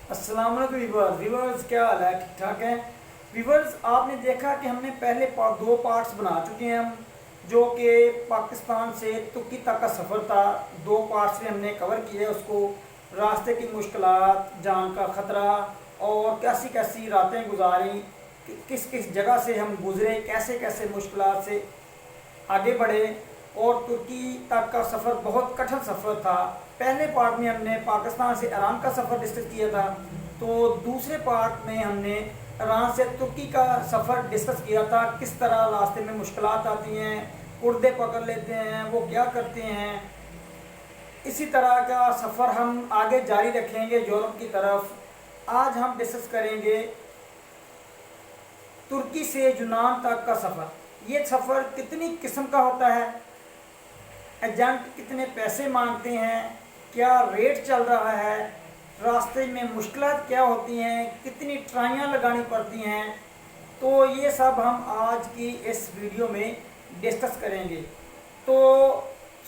अस्सलाम वालेकुम व्यूवर्स, क्या हाल है? ठीक ठाक है व्यूवर्स। आपने देखा कि हमने पहले दो पार्ट्स बना चुके हैं हम, जो कि पाकिस्तान से तुर्की तक का सफ़र था। दो पार्ट्स में हमने कवर किया है उसको, रास्ते की मुश्किलात, जान का ख़तरा और कैसी कैसी रातें गुजारी, किस किस जगह से हम गुज़रे, कैसे कैसे मुश्किलात से आगे बढ़े। और तुर्की तक का सफ़र बहुत कठिन सफ़र था। पहले पार्ट में हमने पाकिस्तान से ईरान का सफ़र डिस्कस किया था, तो दूसरे पार्ट में हमने ईरान से तुर्की का सफ़र डिस्कस किया था। किस तरह रास्ते में मुश्किलात आती हैं, कुर्दे पकड़ लेते हैं, वो क्या करते हैं। इसी तरह का सफ़र हम आगे जारी रखेंगे यूरोप की तरफ। आज हम डिस्कस करेंगे तुर्की से यूनान तक का सफ़र। ये सफ़र कितनी किस्म का होता है, एजेंट कितने पैसे मांगते हैं, क्या रेट चल रहा है, रास्ते में मुश्किलात क्या होती हैं, कितनी ट्राइयाँ लगानी पड़ती हैं, तो ये सब हम आज की इस वीडियो में डिस्कस करेंगे। तो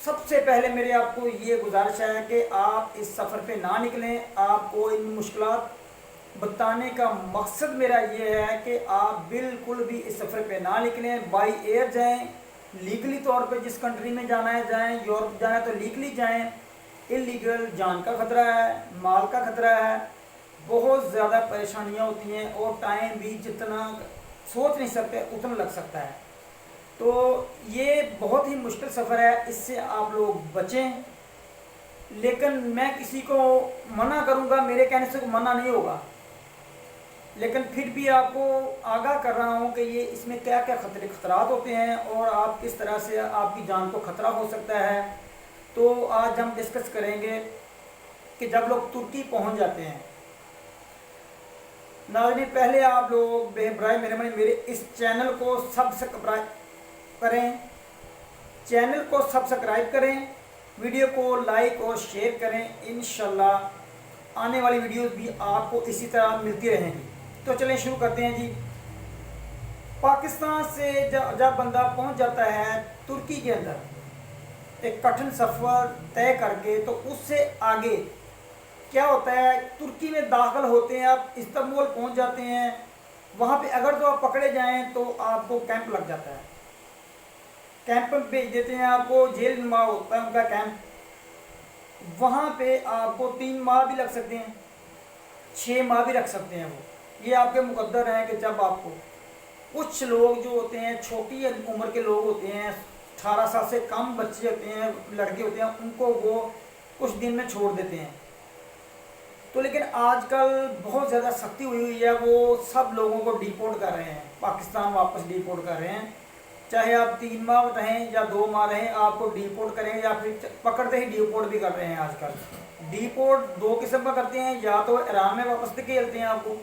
सबसे पहले मेरे आपको ये गुजारिश है कि आप इस सफ़र पे ना निकलें। आपको इन मुश्किलात बताने का मकसद मेरा ये है कि आप बिल्कुल भी इस सफ़र पे ना निकलें। बाई एयर जाएं, लीगली तौर पे जिस कंट्री में जाना है जाएं। यूरोप जाना है तो लीगली जाएं। इलीगल जान का ख़तरा है, माल का ख़तरा है, बहुत ज़्यादा परेशानियां होती हैं और टाइम भी जितना सोच नहीं सकते उतना लग सकता है। तो ये बहुत ही मुश्किल सफ़र है, इससे आप लोग बचें। लेकिन मैं किसी को मना करूँगा, मेरे कहने से मना नहीं होगा, लेकिन फिर भी आपको आगाह कर रहा हूँ कि ये इसमें क्या क्या खतरात होते हैं और आप किस तरह से आपकी जान को ख़तरा हो सकता है। तो आज हम डिस्कस करेंगे कि जब लोग तुर्की पहुँच जाते हैं। नाज़रीन, पहले आप लोग बेहबराए मेरे इस चैनल को सब्सक्राइब करें, करें, वीडियो को लाइक और शेयर करें। इंशाल्लाह आने वाली वीडियोस भी आपको इसी तरह मिलती रहेंगी। तो चलें शुरू करते हैं जी। पाकिस्तान से जब बंदा पहुंच जाता है तुर्की के अंदर एक कठिन सफ़र तय करके, तो उससे आगे क्या होता है, तुर्की में दाखिल होते हैं, आप इस्तांबुल पहुंच जाते हैं। वहाँ पे अगर तो आप पकड़े जाएं तो आपको कैंप लग जाता है, कैंप में भेज देते हैं आपको, जेल नुमा होता है उनका कैंप। वहाँ पे आपको 3 माह भी लग सकते हैं, 6 माह भी रख सकते हैं। वो ये आपके मुकद्दर हैं कि जब आपको, कुछ लोग जो होते हैं छोटी उम्र के लोग होते हैं, 18 साल से कम बच्चे होते हैं, लड़के होते हैं, उनको वो कुछ दिन में छोड़ देते हैं। तो लेकिन आजकल बहुत ज़्यादा सख्ती हुई है, वो सब लोगों को डिपोर्ट कर रहे हैं, पाकिस्तान वापस डिपोर्ट कर रहे हैं। चाहे आप 3 माह रहें या 2 माह रहें, आपको डिपोर्ट करेंगे या फिर पकड़ते ही डिपोर्ट भी कर रहे हैं। आजकल डिपोर्ट 2 किस्म का करते हैं, या तो ईरान में वापस धकेलते हैं आपको,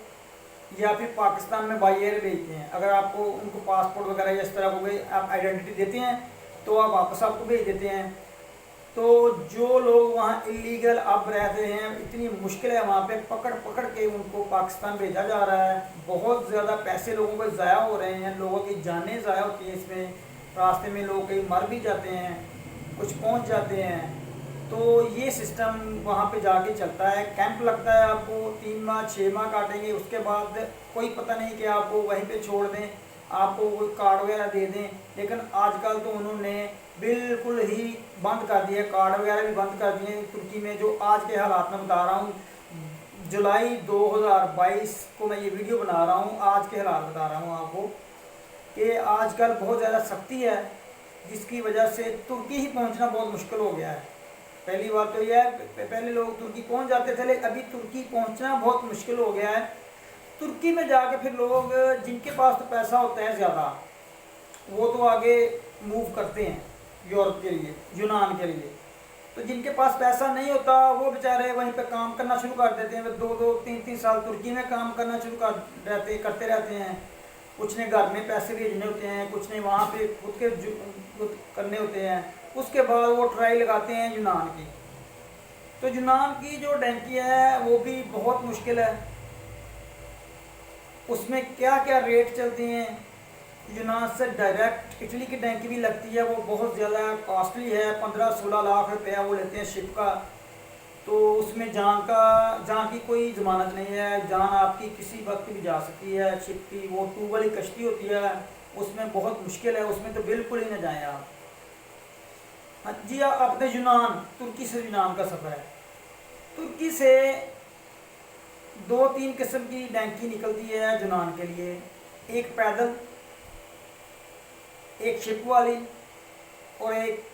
या फिर पाकिस्तान में बाई एयर भेजते हैं। अगर आपको उनको पासपोर्ट वगैरह या इस तरह को कोई आप आइडेंटिटी देते हैं तो आप वापस आपको भेज देते हैं। तो जो लोग वहाँ इलीगल अब रहते हैं, इतनी मुश्किल है वहाँ पे, पकड़ पकड़ के उनको पाकिस्तान भेजा जा रहा है। बहुत ज़्यादा पैसे लोगों को ज़ाया हो रहे हैं, लोगों की जानें ज़ाया होती हैं इसमें। रास्ते में लोग कई मर भी जाते हैं, कुछ पहुँच जाते हैं। तो ये सिस्टम वहाँ पे जाके चलता है, कैंप लगता है, आपको 3 माह 6 माह काटेंगे। उसके बाद कोई पता नहीं कि आपको वहीं पे छोड़ दें, आपको कोई कार्ड वगैरह दे दें। लेकिन आजकल तो उन्होंने बिल्कुल ही बंद कर दिया, कार्ड वगैरह भी बंद कर दिए तुर्की में। जो आज के हालात में बता रहा हूँ, जुलाई 2022 को मैं ये वीडियो बना रहा हूँ, आज के हालात बता रहा हूँ आपको कि आजकल बहुत ज़्यादा सख्ती है, जिसकी वजह से तुर्की ही पहुँचना बहुत मुश्किल हो गया है। पहली बात तो यह है, पहले लोग तुर्की पहुंच जाते थे, लेकिन अभी तुर्की पहुंचना बहुत मुश्किल हो गया है। तुर्की में जाके फिर लोग, जिनके पास तो पैसा होता है ज़्यादा, वो तो आगे मूव करते हैं यूरोप के लिए, यूनान के लिए। तो जिनके पास पैसा नहीं होता वो बेचारे वहीं पे काम करना शुरू कर देते हैं। वे 2-2 3-3 साल तुर्की में काम करना शुरू करते रहते हैं। कुछ ने घर में पैसे भेजने होते हैं, कुछ ने वहाँ पे खुद करने होते हैं। उसके बाद वो ट्राई लगाते हैं यूनान की। तो यूनान की जो डंकी है वो भी बहुत मुश्किल है, उसमें क्या क्या रेट चलते हैं। यूनान से डायरेक्ट इटली की डंकी भी लगती है, वो बहुत ज़्यादा कॉस्टली है, 15-16 लाख रुपया वो लेते हैं शिप का। तो उसमें जान की कोई ज़मानत नहीं है, जान आपकी किसी वक्त भी जा सकती है। शिप की वो ट्यूब वाली कश्ती होती है, उसमें बहुत मुश्किल है, उसमें तो बिल्कुल ही ना जाएं आप। हाँ जी, अपने यूनान, तुर्की से यूनान का सफ़र है। तुर्की से दो तीन किस्म की डैंकी निकलती है यूनान के लिए, एक पैदल, एक शिप वाली, और एक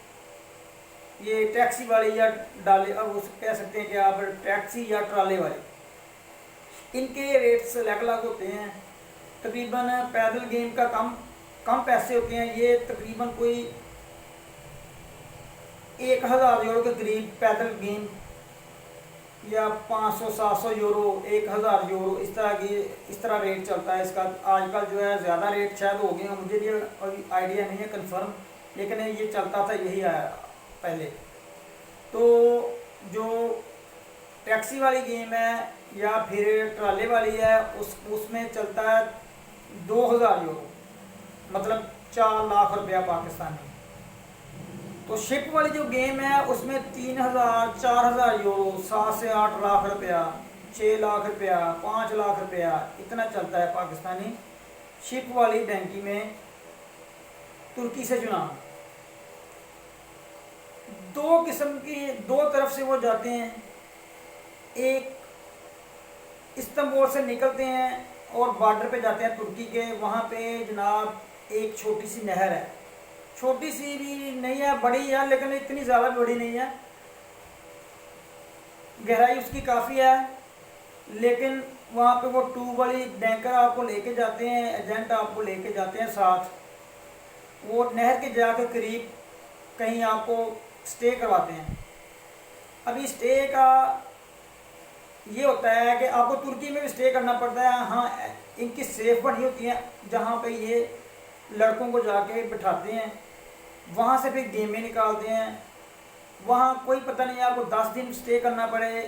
ये टैक्सी वाली या डाले, अब उस कह सकते हैं कि आप टैक्सी या ट्राले वाली। इनके रेट्स अलग अलग होते हैं। तकरीबन पैदल गेम का कम कम पैसे होते हैं, ये तकरीबन कोई 1000 यूरो के करीब पैदल गेम, या 500-700 यूरो, 1000 यूरो, इस तरह रेट चलता है इसका। आजकल जो है ज़्यादा रेट शायद हो गए हैं, मुझे भी अभी आइडिया नहीं है कंफर्म, लेकिन ये चलता था यही आया पहले। तो जो टैक्सी वाली गेम है या फिर ट्राले वाली है, उसमें चलता है 2000 यूरो, मतलब 4 लाख रुपया पाकिस्तानी। तो शिप वाली जो गेम है उसमें 3000-4000 यूरो, 7 से 8 लाख रुपया, 6 लाख रुपया, 5 लाख रुपया, इतना चलता है पाकिस्तानी शिप वाली डैंकी में तुर्की से यूनान। दो किस्म की, दो तरफ से वो जाते हैं। एक इस्तांबुल से निकलते हैं और बॉर्डर पे जाते हैं तुर्की के, वहाँ पे जनाब एक छोटी सी नहर है, छोटी सी भी नहीं है, बड़ी है, लेकिन इतनी ज़्यादा बड़ी नहीं है, गहराई उसकी काफ़ी है। लेकिन वहाँ पे वो ट्यूब वाली टैंकर आपको लेके जाते हैं, एजेंट आपको लेके जाते हैं साथ, वो नहर के जाकर करीब कहीं आपको स्टे करवाते हैं। अभी स्टे का ये होता है कि आपको तुर्की में भी स्टे करना पड़ता है। हाँ, इनकी सेफ बनी होती है जहाँ पे ये लड़कों को जाके बिठाते हैं, वहाँ से फिर गेमें निकालते हैं। वहाँ कोई पता नहीं, आपको 10 दिन स्टे करना पड़े,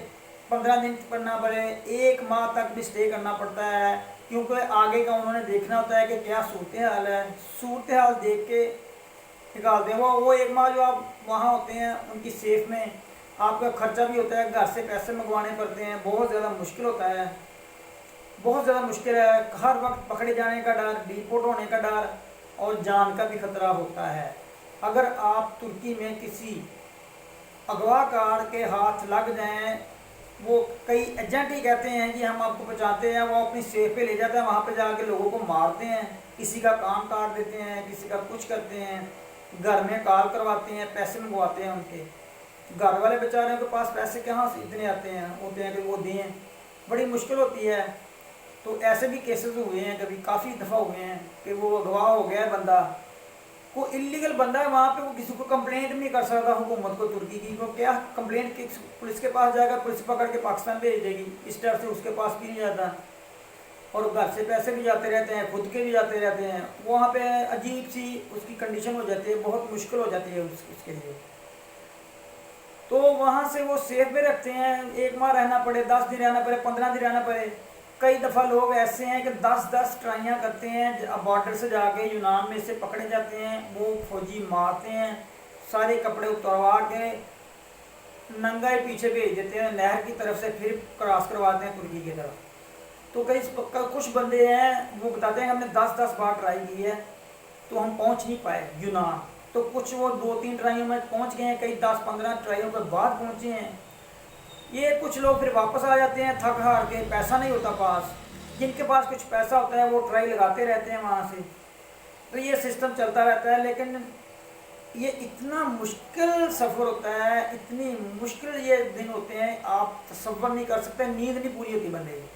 15 दिन करना पड़े, 1 माह तक भी स्टे करना पड़ता है, क्योंकि आगे का उन्होंने देखना होता है कि क्या सूरत हाल है। सूरत हाल देख के निकालते हैं। वो 1 माह जो आप वहाँ होते हैं उनकी सेफ में, आपका खर्चा भी होता है, घर से पैसे मंगवाने पड़ते हैं, बहुत ज़्यादा मुश्किल होता है, बहुत ज़्यादा मुश्किल है। हर वक्त पकड़े जाने का डर, डिपोर्ट होने का डर और जान का भी खतरा होता है। अगर आप तुर्की में किसी अगवाकार के हाथ लग जाएं, वो कई एजेंट ही कहते हैं कि हम आपको बचाते हैं, वो अपनी सेफ पे ले जाते हैं, वहाँ पे जाके लोगों को मारते हैं, किसी का काम काट देते हैं, किसी का कुछ करते हैं, घर में कॉल करवाते हैं, पैसे मंगवाते हैं उनके। घर वाले बेचारों के पास पैसे कहाँ से इतने आते हैं होते हैं कि वो दें, बड़ी मुश्किल होती है। तो ऐसे भी केसेस हुए हैं, कभी काफ़ी दफ़ा हुए हैं कि वो अगवा हो गया है बंदा, वो इलीगल बंदा है वहाँ पे, वो किसी को कंप्लेंट नहीं कर सकता हुकूमत को तुर्की की, वो क्या कंप्लेंट की पुलिस के पास जाएगा, पुलिस पकड़ के पाकिस्तान भेज देगी, इस तरह से उसके पास भी नहीं जाता, और घर से पैसे भी जाते रहते हैं, खुद के भी जाते रहते हैं। वहाँ पे अजीब सी उसकी कंडीशन हो जाती है, बहुत मुश्किल हो जाती है उसके लिए। तो वहाँ से वो सेफ में रखते हैं, 1 माह रहना पड़े, 10 दिन रहना पड़े, 15 दिन रहना पड़े। कई दफ़ा लोग ऐसे हैं कि 10-10 ट्राइयाँ करते हैं, बॉर्डर से जाके यूनान में से पकड़े जाते हैं, वो फौजी मारते हैं, सारे कपड़े उतरवा के नंगा ही पीछे भेज देते हैं नहर की तरफ से, फिर क्रॉस करवाते हैं तुर्की की तरफ। तो कुछ बंदे हैं वो बताते हैं हमने 10-10 बार ट्राई की है तो हम पहुँच नहीं पाए यूनान। तो कुछ वो 2-3 ट्राइयों में पहुँच गए हैं, कई 10-15 ट्राइयों के बाद पहुँचे हैं। ये कुछ लोग फिर वापस आ जाते हैं थक हार के, पैसा नहीं होता पास, जिनके पास कुछ पैसा होता है वो ट्राई लगाते रहते हैं वहाँ से। तो ये सिस्टम चलता रहता है, लेकिन ये इतना मुश्किल सफ़र होता है, इतनी मुश्किल ये दिन होते हैं, आप तसव्वुर नहीं कर सकते। नींद नहीं पूरी होती बंदे की,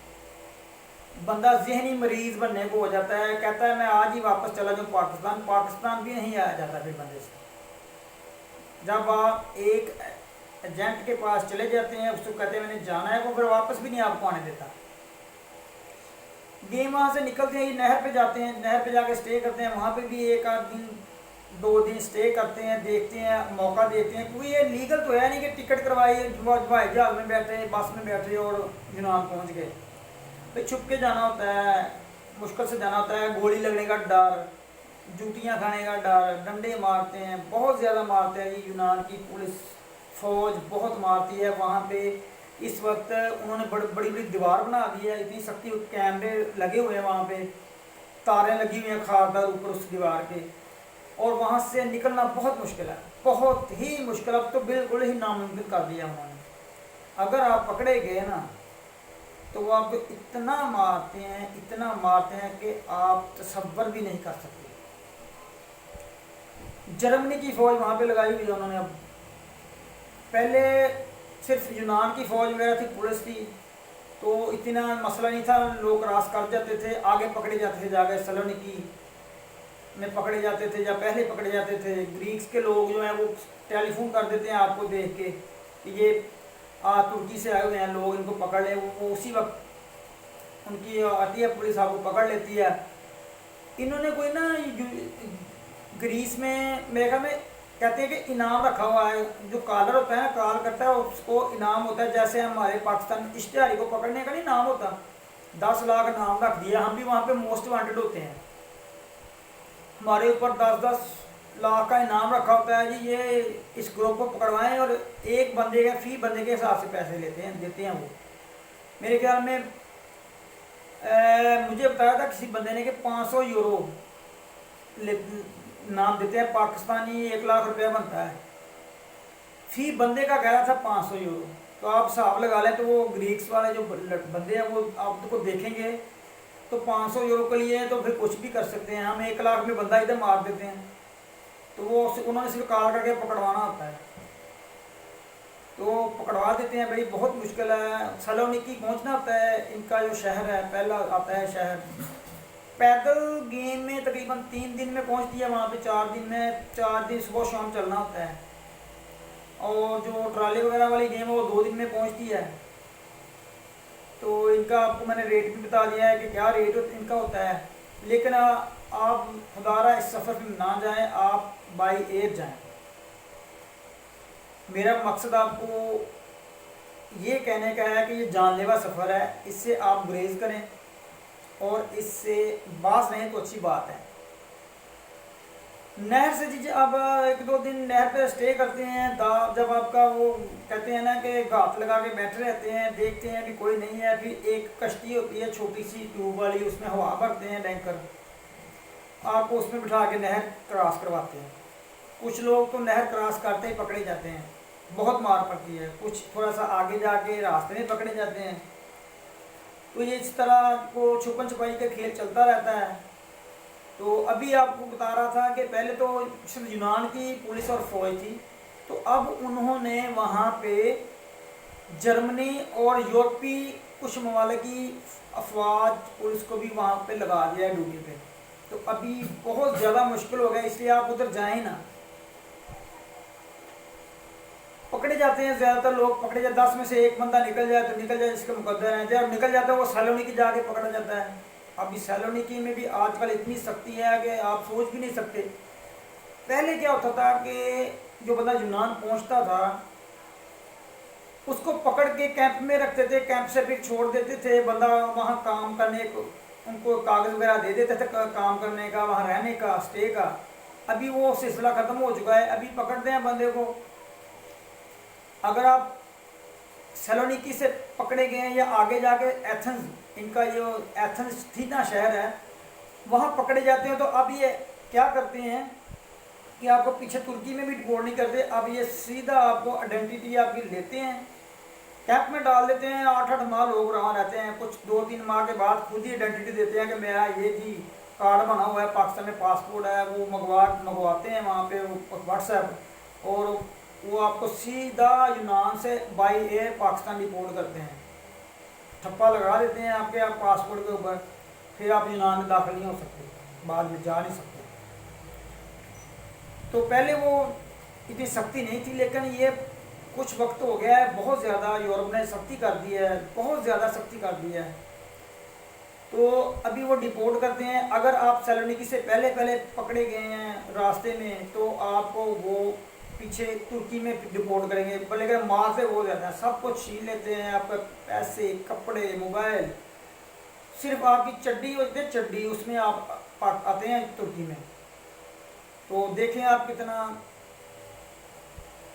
बंदा जहनी मरीज़ बनने को हो जाता है, कहता है मैं आज ही वापस चला जाऊँ पाकिस्तान, पाकिस्तान भी नहीं आया जाता फिर बंदे से। जब आप एक एजेंट के पास चले जाते हैं, उसको कहते हैं मैंने जाना है, वो फिर वापस भी नहीं आपको आने देता। गेम वहाँ से निकलते हैं, ये नहर पे जाते हैं, नहर पे जाके स्टे करते हैं, वहाँ पे भी 1-8 दिन 2 दिन स्टे करते हैं, देखते हैं, मौका देते हैं। कोई ये लीगल तो है नहीं कि टिकट करवाई, हवाई जहाज़ में बैठे, बस में बैठे और यूनान पहुँच गए। तो छुप के जाना होता है, मुश्किल से जाना होता है, गोली लगने का डर, जूतियाँ खाने का डर, डंडे मारते हैं, बहुत ज़्यादा मारते हैं ये यूनान की पुलिस फौज बहुत मारती है वहाँ पे। इस वक्त उन्होंने बड़ी बड़ी बड़ी दीवार बना दी है, इतनी सख्ती, कैमरे लगे हुए हैं वहाँ पे, तारें लगी हुई हैं खारदार ऊपर उस दीवार के, और वहाँ से निकलना बहुत मुश्किल है, बहुत ही मुश्किल। अब तो बिल्कुल ही नामुमकिन कर दिया उन्होंने। अगर आप पकड़े गए ना तो वो आपको इतना मारते हैं, इतना मारते हैं कि आप तसव्वुर भी नहीं कर सकते। जर्मनी की फ़ौज वहाँ पे लगाई हुई है उन्होंने। अब पहले सिर्फ यूनान की फ़ौज वगैरह थी, पुलिस थी, तो इतना मसला नहीं था, लोग क्रॉस कर जाते थे, आगे पकड़े जाते थे, जाकर सलोनिकी में पकड़े जाते थे या पहले पकड़े जाते थे। ग्रीक्स के लोग जो हैं वो टेलीफोन कर देते हैं आपको देख के कि ये तुर्की से आए हुए हैं लोग, इनको पकड़ लें। वो उसी वक्त उनकी आती है पुलिस, आपको पकड़ लेती है। इन्होंने कोई ना ग्रीस में मेरे ख्याल में कहते हैं कि इनाम रखा हुआ है, जो कॉलर होता है ना, कॉल करता है उसको इनाम होता है। जैसे हमारे पाकिस्तान इश्तिहारी को पकड़ने का नहीं इनाम होता, 10 लाख इनाम रख दिया। हम भी वहाँ पे मोस्ट वांटेड होते हैं, हमारे ऊपर 10-10 लाख का इनाम रखा होता है जी, ये इस ग्रुप को पकड़वाएं, और एक बंदे के फी बंदे के हिसाब से पैसे देते हैं वो। मेरे ख्याल में मुझे बताया था किसी बंदे ने कि 500 यूरो नाम देते हैं, पाकिस्तानी 1 लाख रुपया बनता है, फी बंदे का कह रहा था 500 यूरो। तो आप हिसाब लगा लें, तो वो ग्रीक्स वाले जो बंदे हैं वो आपको देखेंगे तो 500 यूरो के लिए तो फिर कुछ भी कर सकते हैं। हम 1 लाख में बंदा इधर मार देते हैं, तो वो उन्होंने सिर्फ कॉल करके पकड़वाना होता है, तो पकड़वा देते हैं भाई। बहुत मुश्किल है, सलोनिकी पहुंचना होता है, इनका जो शहर है पहला आता है शहर। पैदल गेम में तकरीबन 3 दिन में पहुंचती है वहाँ पे, 4 दिन में, 4 दिन सुबह शाम चलना होता है। और जो ट्राली वगैरह वाली गेम है वो 2 दिन में पहुंचती है। तो इनका आपको मैंने रेट भी बता दिया है कि क्या रेट इनका होता है। लेकिन आप खुदारा इस सफ़र में ना जाएं, आप बाई एयर जाएं। मेरा मकसद आपको ये कहने का है कि ये जानलेवा सफ़र है, इससे आप गुरेज करें और इससे बास रहें तो अच्छी बात है। नहर से जी अब 1-2 दिन नहर पे स्टे करते हैं। जब आपका वो कहते हैं ना कि घात लगा के बैठे रहते हैं, देखते हैं कि कोई नहीं है, फिर एक कश्ती होती है छोटी सी ट्यूब वाली, उसमें हवा भरते हैं टैंकर, आपको उसमें बिठा के नहर क्रॉस करवाते हैं। कुछ लोग तो नहर क्रॉस करते ही पकड़े जाते हैं, बहुत मार पड़ती है। कुछ थोड़ा सा आगे जाके रास्ते में पकड़े जाते हैं। तो ये इस तरह को छुपन छुपाई का खेल चलता रहता है। तो अभी आपको बता रहा था कि पहले तो सिर्फ यूनान की पुलिस और फौज थी, तो अब उन्होंने वहाँ पे जर्मनी और यूरोपीय कुछ ममालिक की अफवाज पुलिस को भी वहाँ पे लगा दिया है ड्यूटी पे। तो अभी बहुत ज़्यादा मुश्किल हो गया, इसलिए आप उधर जाएं ना। पकड़े जाते हैं ज़्यादातर लोग, पकड़े जाते 10 में से 1 बंदा निकल जाए तो निकल जाए, जिसके मुकद्दर हैं। जब निकल जाता है वो सलोनिकी जाके पकड़ा जाता है। अभी सलोनिकी में भी आजकल इतनी सख्ती है कि आप सोच भी नहीं सकते। पहले क्या होता था कि जो बंदा यूनान पहुंचता था उसको पकड़ के कैंप में रखते थे, कैंप से फिर छोड़ देते थे। बंदा वहाँ काम करने को, उनको कागज़ वगैरह दे देते थे काम करने का, वहाँ रहने का, स्टे का। अभी वो सिलसिला ख़त्म हो चुका है। अभी पकड़ते हैं बंदे को, अगर आप सलोनिकी से पकड़े गए हैं या आगे जाके एथेंस, इनका जो एथेंस थी ना शहर है, वहाँ पकड़े जाते हैं। तो अब ये क्या करते हैं कि आपको पीछे तुर्की में भी डिपोर्ट नहीं करते, अब ये सीधा आपको आइडेंटिटी आपकी लेते हैं, कैंप में डाल देते हैं। 8-8 माह लोग वहाँ रहते हैं। कुछ 2-3 माह के बाद खुद ही आइडेंटिटी देते हैं कि मेरा ये जी कार्ड बना हुआ है, पाकिस्तान में पासपोर्ट है, वो मंगवाते हैं वहाँ पे व्हाट्सएप, और वो आपको सीधा यूनान से बाई एयर पाकिस्तान डिपोर्ट करते हैं। ठप्पा लगा देते हैं आपके आप पासपोर्ट के ऊपर, फिर आप यूनान में दाखिल नहीं हो सकते, बाद में जा नहीं सकते। तो पहले वो इतनी सख्ती नहीं थी, लेकिन ये कुछ वक्त हो गया है, बहुत ज़्यादा यूरोप ने सख्ती कर दी है, बहुत ज़्यादा सख्ती कर दी है। तो अभी वो डिपोर्ट करते हैं। अगर आप सलोनिकी से पहले पकड़े गए हैं रास्ते में, तो आपको वो पीछे तुर्की में डिपोर्ट करेंगे। लेकिन मार से हो जाता है, सब कुछ छीन लेते हैं, आपका पैसे, कपड़े, मोबाइल, सिर्फ आपकी चड्डी होती है, चड्डी, उसमें आप आते हैं तुर्की में। तो देखें आप कितना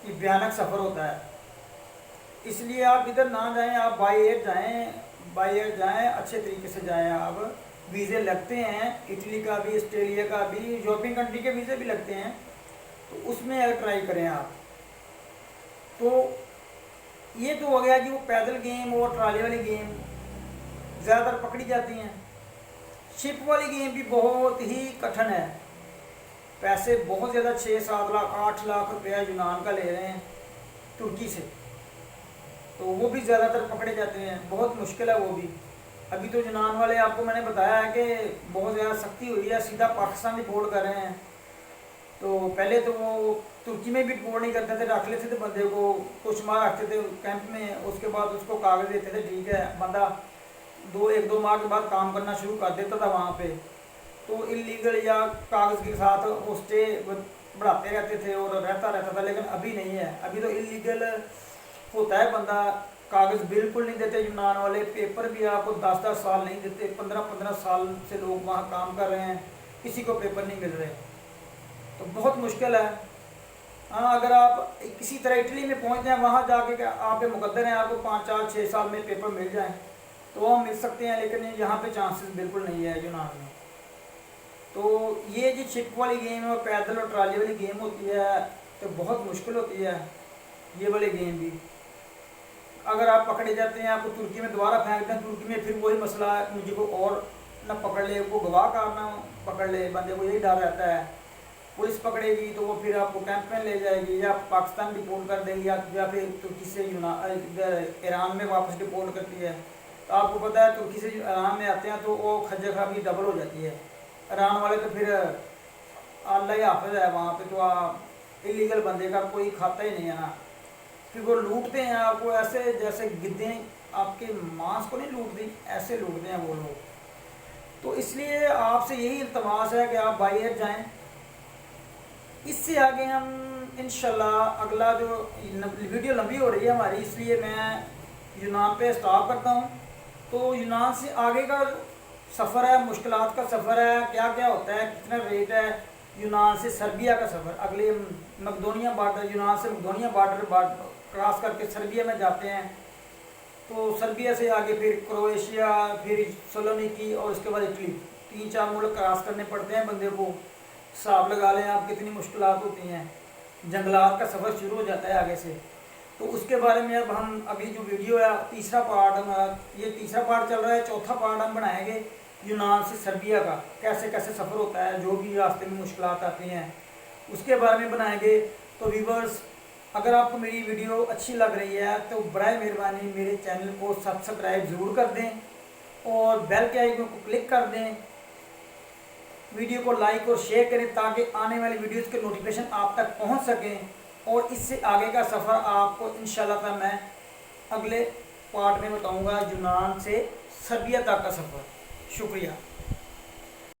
कि भयानक सफ़र होता है। इसलिए आप इधर ना जाएं, आप बाई एयर जाएं, बाई एयर जाएं, अच्छे तरीके से जाएं। आप वीज़े लगते हैं, इटली का भी, ऑस्ट्रेलिया का भी, यूरोपियन कंट्री के वीज़े भी लगते हैं, तो उसमें अगर ट्राई करें आप। तो ये तो हो गया कि वो पैदल गेम और ट्राली वाली गेम ज़्यादातर पकड़ी जाती हैं। शिप वाली गेम भी बहुत ही कठिन है, पैसे बहुत ज़्यादा, 6-7 लाख 8 लाख रुपया यूनान का ले रहे हैं तुर्की से, तो वो भी ज़्यादातर पकड़े जाते हैं, बहुत मुश्किल है वो भी। अभी तो यूनान वाले आपको मैंने बताया है कि बहुत ज़्यादा सख्ती हुई है, सीधा पाकिस्तान रिपोर्ट कर रहे हैं। तो पहले तो वो तुर्की में भी रिपोर्ट नहीं करते थे, रख लेते थे बंदे को, कुछ माह रखते थे कैंप में, उसके बाद उसको कागज़ देते थे, ठीक है बंदा 1-2 माह के बाद काम करना शुरू कर देता था वहाँ पे। तो इलीगल या कागज़ के साथ वो स्टे बढ़ाते रहते थे और रहता था, लेकिन अभी नहीं है। अभी तो इलीगल होता है बंदा, कागज़ बिल्कुल नहीं देते यूनान वाले, पेपर भी आपको 10-10 साल नहीं देते, 15-15 साल से लोग वहाँ काम कर रहे हैं, किसी को पेपर नहीं मिल रहे, तो बहुत मुश्किल है। हाँ, अगर आप किसी तरह इटली में पहुँच जाएँ, वहाँ जाके आप पे मुकद्दर हैं, आपको 5-4-6 साल में पेपर मिल जाएँ तो वो मिल सकते हैं, लेकिन यहाँ पे चांसेस बिल्कुल नहीं है यूनान में। तो ये जो शिप वाली गेम है और पैदल और ट्राली वाली गेम होती है, तो बहुत मुश्किल होती है ये वाली गेम भी। अगर आप पकड़े जाते हैं, आपको तुर्की में दोबारा फेंकते हैं, तुर्की में फिर वही मसला है, मुझे को और ना पकड़ ले, वो गवाह का ना पकड़ ले, बंदे को यही डर रहता है। पुलिस पकड़ेगी तो वो फिर आपको कैंप में ले जाएगी, या पाकिस्तान रिपोर्ट कर देगी, या फिर तुर्की से ईरान में वापस रिपोर्ट करती है। तो आपको पता है तुर्की से ईरान में आते हैं तो वो खज्जर खराबी डबल हो जाती है। ईरान वाले तो फिर अल्लाह ही हाफिज़ है, वहाँ पे तो आप इलीगल बंदे का कोई खाता ही नहीं है ना, फिर वो लूटते हैं आपको ऐसे जैसे गिद्धे आपके मांस को नहीं लूटती, ऐसे लूटते हैं वो लोग। तो इसलिए आपसे यही इल्तमास है कि आप बाई एयर जाएँ। इससे आगे हम इंशाल्लाह अगला जो वीडियो लंबी हो रही है हमारी, इसलिए मैं यूनान पे स्टॉप करता हूँ। तो यूनान से आगे का सफ़र है, मुश्किलात का सफ़र है, क्या क्या होता है, कितना रेट है, यूनान से सर्बिया का सफ़र, अगले मकदोनिया बार्डर, यूनान से मकदोनिया बार्डर क्रॉस करके सर्बिया में जाते हैं। तो सर्बिया से आगे फिर क्रोएशिया, फिर सलोनिकी और उसके बाद इटली, 3-4 मुल्क क्रॉस करने पड़ते हैं बंदे को। हिसाब लगा लें आप कितनी मुश्किलात होती हैं, जंगलात का सफ़र शुरू हो जाता है आगे से। तो उसके बारे में अब हम अगली जो वीडियो है, तीसरा पार्ट हमारा, ये तीसरा पार्ट चल रहा है, चौथा पार्ट हम बनाएंगे यूनान से सर्बिया का, कैसे कैसे सफ़र होता है, जो भी रास्ते में मुश्किलात आती हैं उसके बारे में बनाएंगे। तो व्यूवर्स, अगर आपको मेरी वीडियो अच्छी लग रही है तो बराए मेहरबानी मेरे चैनल को सब्सक्राइब ज़रूर कर दें और बेल के आइकन को क्लिक कर दें, वीडियो को लाइक और शेयर करें ताकि आने वाली वीडियोज़ के नोटिफिकेशन आप तक पहुंच सकें। और इससे आगे का सफ़र आपको इंशाल्लाह मैं अगले पार्ट में बताऊंगा, यूनान से सर्बिया तक का सफ़र। शुक्रिया।